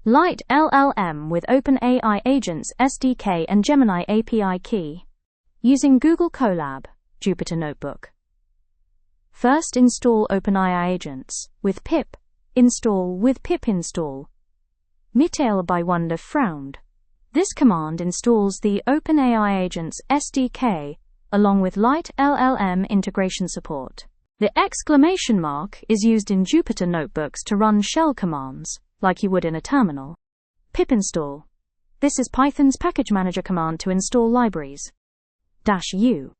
LiteLLM with OpenAI Agents SDK and Gemini API key. Using Google Colab, Jupyter Notebook. First, install OpenAI Agents with pip. Install with pip install. Mistral by Wonder frowned. This command installs the OpenAI Agents SDK along with LiteLLM integration support. The exclamation mark is used in Jupyter Notebooks to run shell commands, like you would in a terminal. Pip install. This is Python's package manager command to install libraries. -u.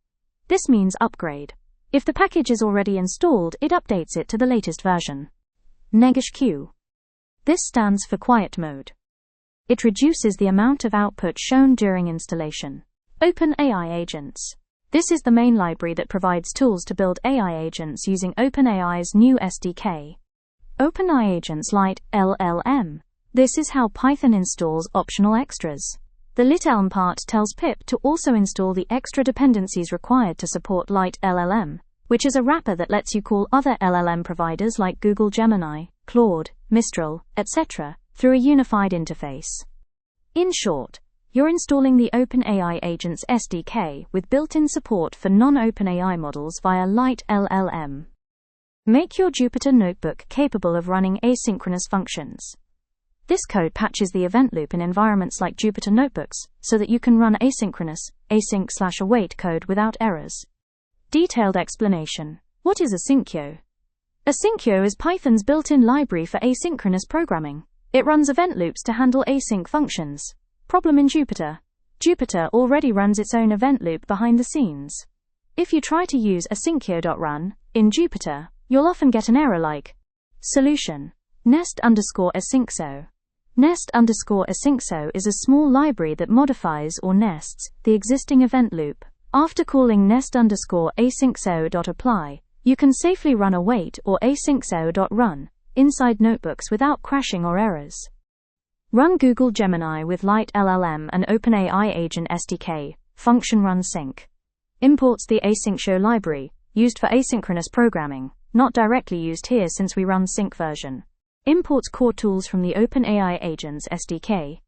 This means upgrade. If the package is already installed, it updates it to the latest version. -q. This stands for quiet mode. It reduces the amount of output shown during installation. OpenAI Agents. This is the main library that provides tools to build AI agents using OpenAI's new SDK. OpenAI Agents LiteLLM. This is how Python installs optional extras. The LiteLLM part tells pip to also install the extra dependencies required to support LiteLLM, which is a wrapper that lets you call other LLM providers like Google Gemini, Claude, Mistral, etc., through a unified interface. In short, you're installing the OpenAI Agents SDK with built-in support for non-OpenAI models via LiteLLM. Make your Jupyter Notebook capable of running asynchronous functions. This code patches the event loop in environments like Jupyter Notebooks so that you can run asynchronous, async/await code without errors. Detailed explanation. What is Asyncio? Asyncio is Python's built-in library for asynchronous programming. It runs event loops to handle async functions. Problem in Jupyter. Jupyter already runs its own event loop behind the scenes. If you try to use asyncio.run in Jupyter, you'll often get an error like solution nest_asyncio. Nest_asyncio is a small library that modifies or nests the existing event loop. After calling nest_asyncio.apply, you can safely run await or asyncio.run inside notebooks without crashing or errors. Run Google Gemini with LiteLLM and OpenAI Agent SDK. Function run sync. Imports the asyncio library, used for asynchronous programming, not directly used here since we run sync version. Imports core tools from the OpenAI Agents SDK.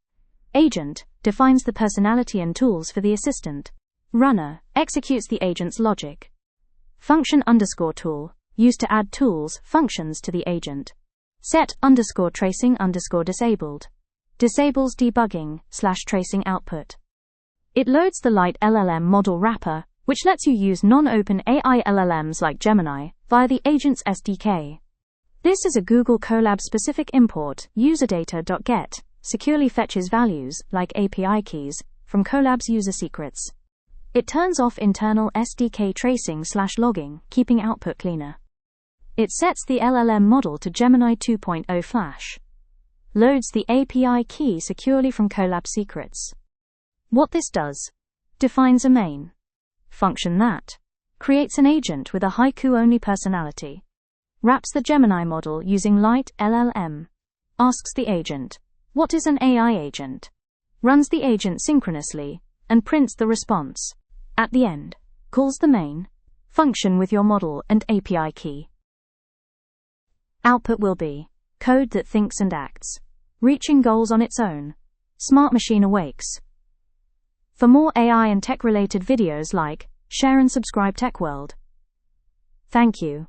Agent defines the personality and tools for the assistant. Runner executes the agent's logic. Function_tool used to add tools, functions to the agent. Set_tracing_disabled disables debugging/tracing output. It loads the LiteLLM model wrapper, which lets you use non-OpenAI LLMs like Gemini via the Agents SDK. This is a Google Colab-specific import. UserData.get securely fetches values, like API keys, from Colab's user secrets. It turns off internal SDK tracing/logging, keeping output cleaner. It sets the LLM model to Gemini 2.0 Flash. Loads the API key securely from Colab secrets. What this does: defines a main function that creates an agent with a Haiku-only personality. Wraps the Gemini model using LiteLLM. Asks the agent, what is an AI agent? Runs the agent synchronously, and prints the response. At the end, calls the main function with your model and API key. Output will be code that thinks and acts, reaching goals on its own. Smart machine awakes. For more AI and tech-related videos like, share and subscribe TechWorld. Thank you.